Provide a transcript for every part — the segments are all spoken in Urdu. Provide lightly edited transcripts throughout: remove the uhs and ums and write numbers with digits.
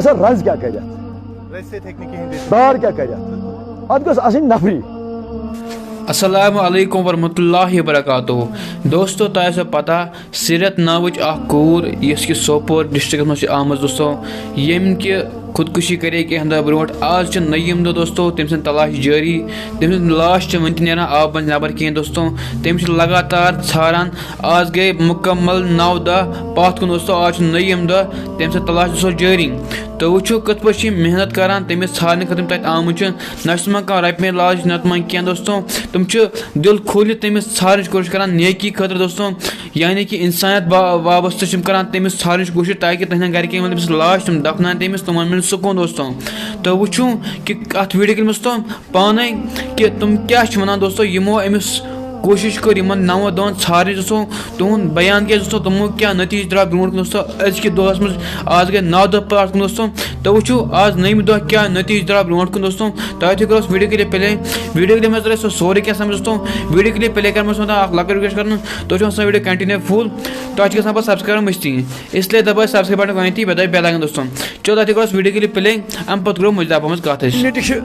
اصل رز کیا کرت دار کیا کرت ات گوٚژھ آسٕنۍ نفری. السلام علیکم ورحمۃ اللہ وبرکاتہ. دوستو تۄہہِ آسیو پتہ سیرت ناوٕچ اکھ کوٗر یۄس کہِ سوپور ڈسٹرکس منٛز چھِ آمٕژ دوستو, ییٚمۍ کہِ خودکشی کرے کینٛہہ دۄہ برونٛٹھ. آز چھِ نٔیِم دۄہ دوستو, تٔمۍ سٕنٛز تلاش جٲری. تٔمۍ سٕنٛز لاش چھِ وٕنہِ تہِ نیران آب منٛز نٮ۪بر کینٛہہ دوستو. تٔمۍ چھِ لگاتار ژھاران. آز گٔے مُکمل 9 دۄہ پتھ کُن دوستو. آز چھُ نٔیِم دۄہ, تٔمۍ سٕنٛز تلاش دوستو جٲری. تُہۍ وٕچھِو کِتھ پٲٹھۍ چھِ یِم محنت کران تٔمِس ژھارنہٕ خٲطرٕ تَتہِ آمٕتۍ چھِ. نہ چھِ تِمن کانٛہہ رۄپیہِ لاج نہ تِمن کینٛہہ دوستو. تِم چھِ دِل کھوٗلِتھ تٔمِس ژھارنٕچ کوٗشِش کران نیکی خٲطرٕ دوستو. یعنی کہِ اِنسانیت وابستہٕ چھِ تِم کران تٔمِس ژھارنٕچ کوٗشِش تاکہِ تٕہنٛدٮ۪ن گرِکٮ۪ن یِم تٔمِس لاش تِم دفناون تٔمِس, تِمن مِلہِ سکوٗن دوستو. تُہۍ وٕچھِو کہِ اَتھ ویٖڈیو کِلِپس دوستو پانے کہِ تِم کیاہ چھِ وَنان دوستو. یِمو أمِس کوٗشِش کٔر یِمن 9 دۄہن ژھارنٕچ دوستو. تُہُنٛد بیان کیٛاہ دوستو, تِمو کیٛاہ نٔتیٖجہٕ درٛاو برونٛٹھ کُن دوستو أزکِس دۄہس منٛز. آز گٔے 9 دۄہ پتھ کُن دوستو. تُہۍ وٕچھِو آز نٔیمہِ دۄہ کیٛاہ نٔتیٖجہٕ درٛاو برونٛٹھ کُن دوستو. تۄہہِ تہِ کٔرٕس ویٖڈیو کِلِپ پلے. ویٖڈیو کِلِپ منٛز ترٛٲے سُہ سورُے کینٛہہ سمجھ دوستو. ویٖڈیو کِلِپ پلے کرنہٕ برونٛٹھ اکھ لۄکٕٹ رِکویسٹ کرنہٕ, تُہۍ چھِو آسان ویٖڈیو کنٹِنیو فُل, تۄہہِ چھِ گژھان پتہٕ سبسکرایب مٔشتٕے, اسلیے دبٲیِو سبسکرایب بٹن گۄڈنیتھٕے, بیٚیہِ دبٲیِو بیل آیکن دوستو. چلو تۄہہِ تہِ کٔرٕس ویٖڈیو کِلِپ پلے. اَمہِ پتہٕ کرو مُجدہ احمد کتھ أسۍ.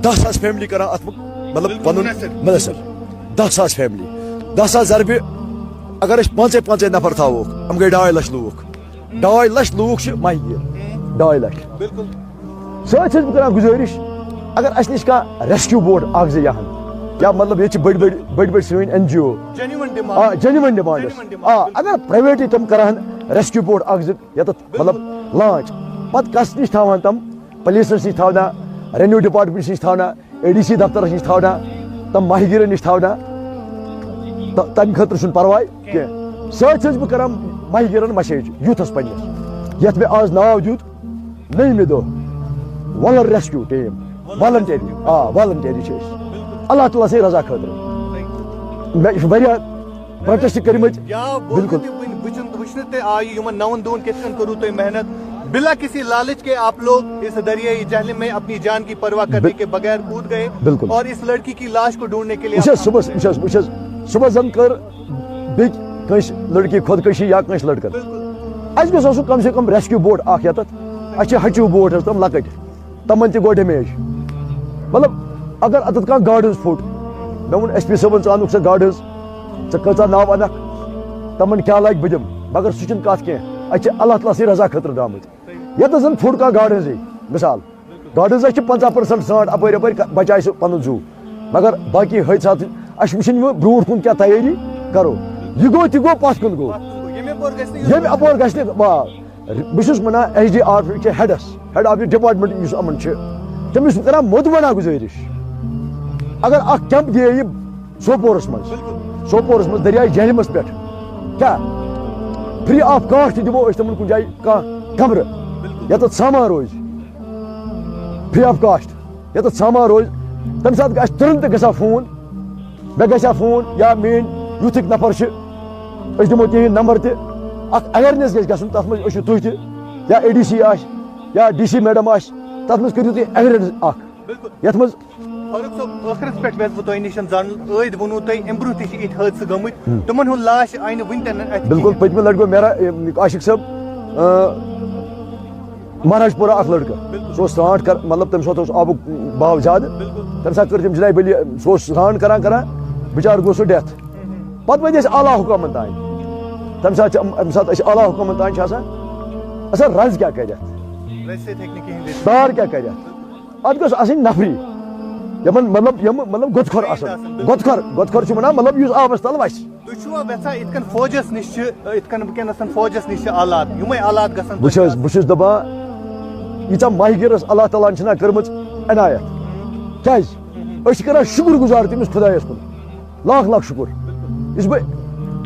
10,000 فیملی کران اتھ مطلب پنُن مُنحصر 10,000 فیملی 10,000 ضربہِ اگر أسۍ 5 نفر تھاووکھ یِم گٔے 2.5 لچھ لوٗکھ. 2.5 لچھ لوٗکھ چھِ ماہی گیٖر 2.5 لچھ. سۭتۍ چھُس بہٕ کران گُزٲرِش اگر اَسہِ نِش کانٛہہ ریسکیوٗ بوٹ اکھ زٕ یِہن یا مطلب ییٚتہِ چھِ بٔڑۍ سٲنۍ NGO جینوَن ڈِمانڈٕس. اگر پرٛایویٹٕے تِم کرہن ریسکیوٗ بوٹ اکھ زٕ ییٚتٮ۪تھ مطلب لانچ, پتہٕ کس نِش تھاوہن تِم پُلیٖسس نِش تھاونا, ریونیوٗ ڈپارٹمنٹس نِش تھاونا, ADC دفترس نِش تھاونا, تِم ماہی گیٖرن نِش تھاونا. تمہِ خٲطرٕ چھُنہٕ پرواے کینٛہہ. سۭتۍ چھُس بہٕ کران ماہی گیٖرن مسیج یوٗتھس پننِس یتھ مےٚ آز ناو دیُت نٔیمہِ دۄہ ولر ریسکیوٗ ٹیٖم والنٹری. والنٹری چھِ أسۍ اللہ تعالیٰ سٕنٛدِ رضا خٲطرٕ. مےٚ چھِ واریاہ پروٹیسٹ کٔرمٕتۍ. بالکل وٕچھنہٕ تہِ آیہِ یِمن 9 دۄہن کِتھ کٔنۍ کٔروٕ تۄہہِ محنت بلا کسی لالچ کے. آپ لوگ اس دریائے جہلم میں اپنی جان کی پرواہ کرنے کے بغیر کود گئے اور اس لڑکی کی لاش کو ڈھونڈنے کے لیے. صبح زن کر بیٚکہِ کٲنٛسہِ لڑکی خودکشی یا کٲنٛسہِ لڑکن اَسہِ گوٚژھ آسُن کم سے کم ریسکیوٗ بوٹ اکھ ییٚتٮ۪تھ. اَسہِ چھِ ہچوٗ بوٹ حظ تِم لۄکٕٹۍ, تِمن تہِ گوٚو ڈیمیج. مطلب اگر اتٮ۪تھ کانٛہہ گاڈ حظ پھُٹ, مےٚ ووٚن SP صٲبن ژٕ اَنُکھ سۄ گاڈ حظ, ژٕ کۭژاہ ناو اَنکھ تِمن کیٛاہ لگہِ بہٕ دِمہٕ, مگر سُہ چھُنہٕ کتھ کینٛہہ. اَسہِ چھِ اللہ تعالیٰ سٕنٛدِ رضا خٲطرٕ درٛامٕتۍ. ییٚتٮ۪تھ زن پھُٹ کانٛہہ گاڈ حظ مِثال گاڈ حظ چھِ 50% سرٛانٛٹھ اپٲرۍ بچایہِ سُہ پنُن زوٗ, مگر باقٕے حٲدثات اَسہِ وٕچھِنۍ وۄنۍ برونٛٹھ کُن کیٛاہ تیٲری کرو. یہِ گوٚو تہِ گوٚو پتھ کُن گوٚو ییٚمہِ اپور گژھِ نہٕ. بہٕ چھُس وَنان SDR چھِ ہیڈ آف یہِ ڈپارٹمنٹ یُس یِمن چھِ تٔمِس چھُس بہٕ کران مودوانہ گُزٲرِش اگر اکھ کیمپ دِیہِ سوپورس منٛز دریاے جہلمس پٮ۪ٹھ کیٛاہ فری آف کاسٹ دِمو أسۍ تِمن کُنہِ جایہِ کانٛہہ کمرٕ ییٚتٮ۪تھ سامان روزِ, فری آف کاسٹ ییٚتٮ۪تھ سامان روزِ. تمہِ ساتہٕ گژھِ تُرنت گژھان فون, مےٚ گژھِ ہا فون یا میٲنۍ یوٗتھٕکۍ نفر چھِ أسۍ دِمو تِہنٛدۍ نمبر تہِ. اکھ اویرنیس گژھِ گژھُن تتھ منٛز ٲسِو تُہۍ تہِ یا ADC آسہِ یا DC میڈم آسہِ, تتھ منٛز کٔرِو تُہۍ اویرنیس اکھ یتھ منٛز. فاروق صٲب ٲخرس پٮ۪ٹھ ویژٕ بہٕ تۄہہِ نِش زانُن, ٲدۍ ووٚنوٕ تۄہہِ اَمہِ برونٛہہ تہِ چھِ یِتھۍ حٲدثہٕ گٔمٕتۍ, تِمن ہُنٛد لاش آیہِ نہٕ وُنہِ تہِ. بالکل پٔتمہِ لٹہِ گوٚو میرا عاشق صٲب مہاراج پورہ اکھ لڑکہٕ, سُہ اوس سرٛانٛٹھ مطلب تمہِ ساتہٕ اوس آبُک بہاو زیادٕ, تمہِ ساتہٕ کٔر تٔمۍ جناب بٔلی, سُہ اوس سرٛان کران بِچارٕ گوٚو سُہ ڈیتھ. پتہٕ وٲتۍ أسۍ اعلیٰ حُکامن تانۍ. تمہِ ساتہٕ چھِ ییٚمہِ ساتہٕ أسۍ اعلیٰ حُکامن تانۍ چھِ آسان اصل رز کیٛاہ کرِ تار کیٛاہ کرِ اتھ گوٚژھ آسٕنۍ نفری یِمن مطلب گۄدٕ خور آسان. گۄدٕ خور چھِ وَنان مطلب یُس آبس تل وسہِ. تُہۍ چھُوا یژھان یِتھ کٔنۍ فوجس نِش چھِ یِتھ کٔنۍ وٕنکیٚنس فوجس نِش چھِ آلات یِمے آلات گژھن. بہٕ چھُس دپان ییٖژاہ ماہی گیٖرس اللہ تعالیٰ ہن چھِنہ کٔرمٕژ عنایت, کیٛازِ أسۍ چھِ کران شُکر گُزار تٔمِس خۄدایس کُن, لاکھ شُکر. یُس بہٕ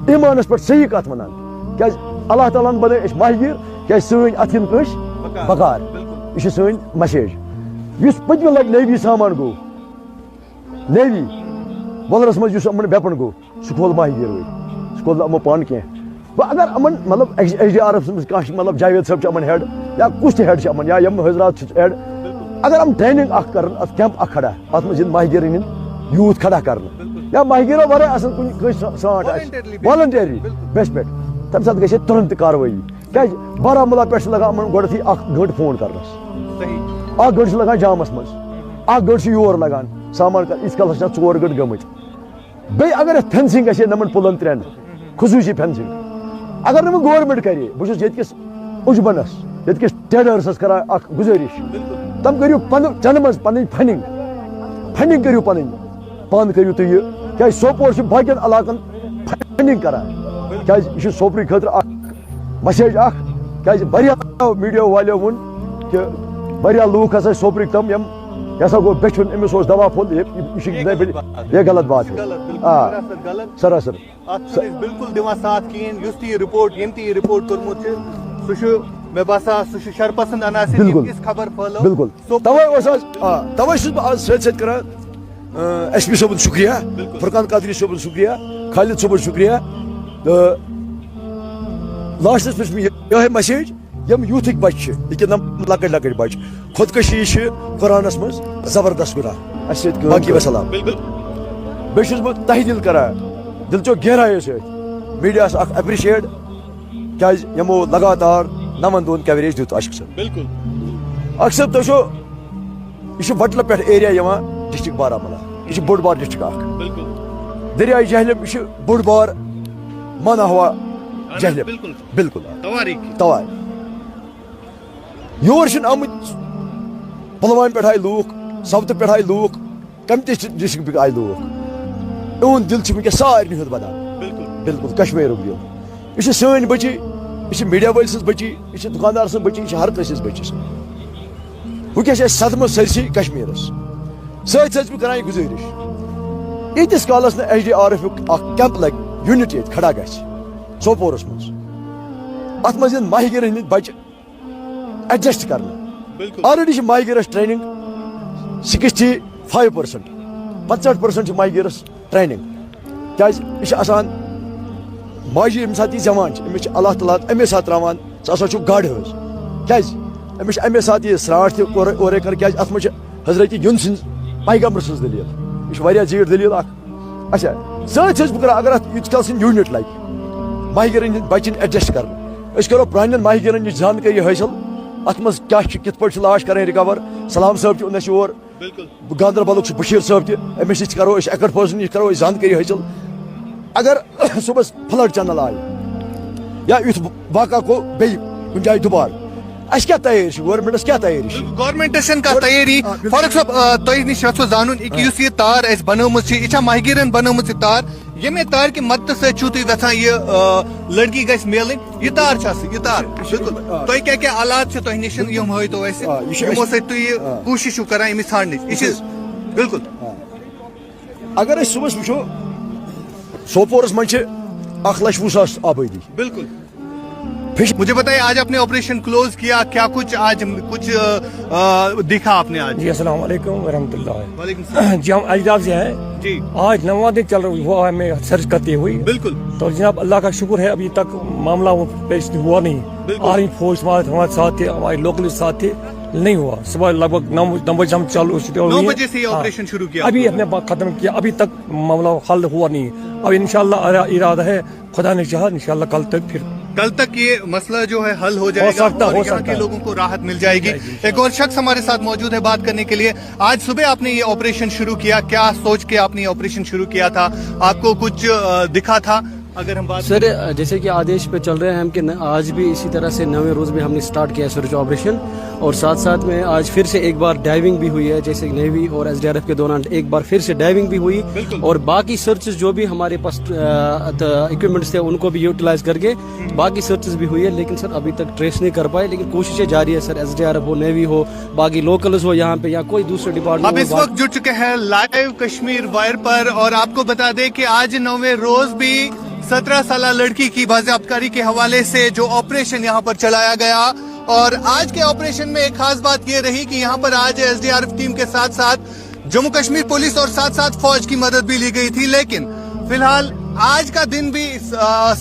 ایٖمانس پٮ۪ٹھ صحیح کتھ وَنان, کیٛازِ اللہ تعالیٰ ہن بنٲے أسۍ ماہی گیٖر کیٛازِ سٲنۍ اتھ یِن کٲنٛسہِ بکار. یہِ چھِ سٲنۍ مسیج. یُس پٔتمہِ لٹہِ نیوی سامان گوٚو نیوی ولرس منٛز یُس یِمن ویپن گوٚو سُہ کھول ماہی گیٖر وٲلۍ, سُہ کھول نہٕ یِمو پانہٕ کینٛہہ. وۄنۍ اگر یِمن مطلب SDR منٛز کانٛہہ چھِ مطلب جاوید صٲب چھِ یِمن ہیڈ یا کُس تہِ ہیڈ چھِ یِمن یا یِم حضرات چھِ ہیڈ, اگر یِم ٹریننگ اکھ کرن اتھ کیمپ اکھ کھڑا اتھ منٛز یِن ماہی گیٖرن ہِنٛدۍ یوٗتھ کھڑا کرنہٕ یا ماہی گیٖرو ورٲے آسن کُنہِ کٲنٛسہِ سرٛانٛٹھ آسہِ والنٹری بیس پٮ۪ٹھ, تمہِ ساتہٕ گژھِ ہے تُرنت کاروٲیی. کیٛازِ بارہمولہ پٮ۪ٹھ چھِ لگان یِمن گۄڈٕنیتھٕے 1 گٲنٛٹہٕ فون کرنس صحیح 1 گٲنٛٹہٕ چھِ لگان جامس منٛز 1 گٲنٛٹہٕ چھِ یور لگان سامان یٖتِس کالس چھِ 4 گٲنٛٹہٕ گٔمٕتۍ بیٚیہِ اگر اَتھ فینسِنگ گژھِ ہے یِمن پُلن 3 خصوٗصی فینسِنگ اگر نہٕ وۄنۍ گورمینٹ کرِ بہٕ چھُس ییٚتہِ کِس اُجبنس ییٚتہِ کِس ٹریڈٲرسس کران اکھ گُزٲرِش تِم کٔرِو چنہٕ منٛز پنٕنۍ فنڈنگ کٔرِو پنٕنۍ پانہٕ کٔرِو تُہۍ یہِ کیٛازِ سوپور چھُ باقین علاقن فنڈنگ کران کیٛازِ یہِ چھُ سوپرٕ خٲطرٕ اکھ مسیج اکھ کیٛازِ واریاہ میٖڈیا والیو ووٚن کہِ واریاہ لوٗکھ ہسا سوپرٕکۍ تِم یِم یہِ ہسا گوٚو بیچھُن أمِس اوس دوا پھوٚل یہِ چھِ یہ غلط بات غلط سراسر بالکل دِوان ساتھ کِہیٖنۍ یُس تہِ یہِ رِپورٹ ییٚمۍ تہِ یہِ رِپورٹ کوٚرمُت چھُ سُہ چھُ مےٚ باسان سُہ چھُ شرپسنٛد عناصر یِم یِژھ خبر پھٲلٲو بالکل توے اوس حظ توے چھُس بہٕ آز سۭتۍ سۭتۍ کران ایس پی صٲبُن شُکریہ فرقان قادری صٲبُن شُکریہ خالد صٲبُن شُکریہ تہٕ لاسٹس پٮ۪ٹھ چھِ مےٚ یِہے مسیج یِم یوٗتھٕکۍ بچہِ چھِ ییٚکیٛاہ یِم لۄکٕٹۍ لۄکٕٹۍ بچہِ خودکشی چھِ قرآنس منٛز زبردست گُناہ اَسہِ سۭتۍ باقی وسلام بیٚیہِ چھُس بہٕ تہہِ دِل کران دِلچو گہرایو سۭتۍ میٖڈیاہس اکھ ایپرِشیٹ کیٛازِ یِمو لگاتار 9 دۄہن کوریج دیُت عاشق صٲب بالکل عاشق صٲب تُہۍ چھُو یہِ چھُ وٹلہٕ پٮ۪ٹھ ایریا یِوان ڈسٹرک بارہمولہ یہِ چھُ بوٚڑ بار ڈسٹرک اکھ دریاے جہلم یہِ چھُ بوٚڑ بار مانا ہوا جہلم بالکل توارِ یور چھِنہٕ آمٕتۍ پُلوامہِ پٮ۪ٹھ آیہِ لوٗکھ ساوتہٕ پٮ۪ٹھ آیہِ لوٗکھ کمہِ تہِ ڈسٹرک پٮ۪ٹھ آیہِ لوٗکھ یِہُنٛد دِل چھُ وٕنکیٚس سارنٕے ہُنٛد بدان بالکل کشمیٖرُک دِل یہِ چھِ سٲنۍ بچی یہِ چھِ میٖڈیا وٲلۍ سٕنٛز بچی یہِ چھِ دُکاندار سٕنٛز بچی یہِ چھِ ہر کٲنٛسہِ ہٕنٛز بچی سٕنٛز وٕنکیٚس چھِ اَسہِ صدمہٕ سٲرسٕے کشمیٖرس سۭتۍ سۭتۍ چھُس بہٕ کران یہِ گُزٲرِش ییٖتِس کالس نہٕ SDRF یُک اکھ کیمپ لگہِ یوٗنٹ ییٚتہِ کھڑا گژھِ سوپورس منٛز اتھ منٛز یِن ماہی گیرن ہٕنٛدۍ بچہِ ایڈجسٹ کرنہٕ آلریڈی چھِ ماہی گیرس ٹریننگ 65% 65% چھِ ماہی گیرس ٹریننگ کیٛازِ یہِ چھِ آسان ماجہِ ییٚمہِ ساتہٕ یہِ زٮ۪وان چھِ أمِس چھِ اللہ تعالیٰ اَمے ساتہٕ تراوان ژٕ ہسا چھُکھ گاڈٕ ہٕنٛز کیٛازِ أمِس چھِ اَمے ساتہٕ یہِ سرٛانٛٹھ تہِ اورَے کران کیٛازِ اَتھ منٛز چھِ حضرت یوٗن سٕنٛز پیغمبر سٕنٛز دٔلیٖل یہِ چھِ واریاہ زیٖٹھ دٔلیٖل اکھ اچھا سۭتۍ چھُس بہٕ کران اگر اَتھ ییٖتِس کال سٕنٛدۍ یوٗنٹ لگہِ ماہی گیرن ہٕنٛدۍ بچن ایڈجسٹ کرنہٕ أسۍ کرو پرٛانٮ۪ن ماہی گیرن نِش زانکٲری حٲصِل اتھ منٛز کیٛاہ چھِ کِتھ پٲٹھۍ چھِ لاش کرٕنۍ رِکور سلام صٲب چھُ اوٚن اَسہِ یور گاندربلُک چھُ بشیٖر صٲب تہِ أمِس نِش کرو أسۍ ایکٹ پٔرسن نِش کرو أسۍ زانکٲری حٲصِل اگر صُبحس فلڈ چنل آیہِ یا یُتھ واقعہ گوٚو بیٚیہِ کُنہِ جایہِ دُبارٕ اَسہِ کیٛاہ تیٲری چھِ گورمینٹس کیٛاہ تیٲری چھِ گورمینٹس چھنہٕ کانٛہہ تیٲری فاروق صٲب تۄہہِ نِش یژھو زانُن یُس یہِ تار اَسہِ بنٲومٕژ چھِ یہِ چھا ماہی گیرن بنٲومٕژ یہِ تار ییٚمے تار کہِ مدتہٕ سۭتۍ چھُو تُہۍ یژھان یہِ لڑکی گژھِ میلٕنۍ یہِ تار چھا سُہ یہِ تار بالکل تۄہہِ کیٛاہ کیٛاہ آلات چھِ تۄہہِ نِش یِم ہٲیتو اَسہِ یِمو سۭتۍ تُہۍ یہِ کوٗشِش چھِو کران أمِس ژھانڈنٕچ یہِ چھِ بالکل اگر أسۍ صُبحس وٕچھو سوپورس منٛز چھِ 1,20,000 آبٲدی بالکل مجھے بتائیے آج آپ نے آپریشن کلوز کیا کیا کچھ آج کچھ دیکھا آپ نے آج جی السلام علیکم ورحمۃ اللہ وعلیکم السلام جی ہم اجداد سے ہیں جی آج 9واں دن چل رہا ہوا ہمیں سرچ کرتے ہوئے بالکل تو جناب اللہ کا شکر ہے ابھی تک معاملہ وہ پیش ہوا نہیں آرمی فورس ہمارے ساتھ تھے ہمارے لوکل ساتھ تھے نہیں ہوا صبح لگ بھگ 9 بجے ہم چالو 9 بجے سے یہ آپریشن شروع کیا ابھی ہم نے ختم کیا ابھی تک معاملہ حل ہوا نہیں اب انشاءاللہ ارادہ ہے خدا نے چاہا انشاءاللہ کل تک یہ مسئلہ جو ہے حل ہو جائے گا اور یہاں کے لوگوں کو راحت مل جائے گی ایک اور شخص ہمارے ساتھ موجود ہے بات کرنے کے لیے آج صبح آپ نے یہ آپریشن شروع کیا کیا سوچ کے آپ نے یہ آپریشن شروع کیا تھا آپ کو کچھ دکھا تھا اگر ہم بات سر جیسے کہ آدیش پہ چل رہے ہیں ہم کہ آج بھی اسی طرح سے 9ویں روز میں ہم نے سٹارٹ کیا سرچ آپریشن اور ساتھ ساتھ میں آج پھر سے ایک بار ڈائیونگ بھی ہوئی ہے جیسے نیوی اور SDRF کے دوران ایک بار پھر سے ڈائیونگ بھی ہوئی اور باقی سرچز جو بھی ہمارے پاس اکوپمنٹس تھے ان کو بھی یوٹیلائز کر کے باقی سرچز بھی ہوئی ہے لیکن سر ابھی تک ٹریس نہیں کر پائے لیکن کوششیں جاری ہے سر SDRF ہو نیوی ہو باقی لوکلز ہو یہاں پہ یا کوئی دوسرے ڈپارٹمنٹ اب اس وقت جڑ چکے ہیں لائیو کشمیر وائر پر اور آپ کو بتا دیں کہ آج 9ویں روز بھی 17 سالہ لڑکی کی بازیافت کاری کے حوالے سے جو آپریشن یہاں پر چلایا گیا اور آج کے آپریشن میں ایک خاص بات یہ رہی کہ یہاں پر آج SDRF ٹیم کے ساتھ ساتھ جموں کشمیر پولیس اور ساتھ ساتھ فوج کی مدد بھی لی گئی تھی لیکن فی الحال آج کا دن بھی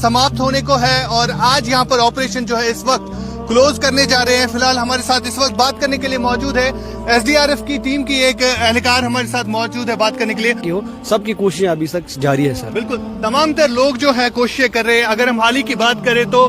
سماپت ہونے کو ہے اور آج یہاں پر آپریشن جو ہے اس وقت کلوز کرنے جا رہے ہیں فی الحال ہمارے ساتھ اس وقت بات کرنے کے لیے موجود ہے SDRF کی ٹیم کی ایک اہلکار ہمارے ساتھ موجود ہے بات کرنے کے لیے سب کی کوششیں ابھی تک جاری ہے سر بالکل تمام تر لوگ جو ہے کوششیں کر رہے ہیں اگر ہم حال ہی کی بات کریں تو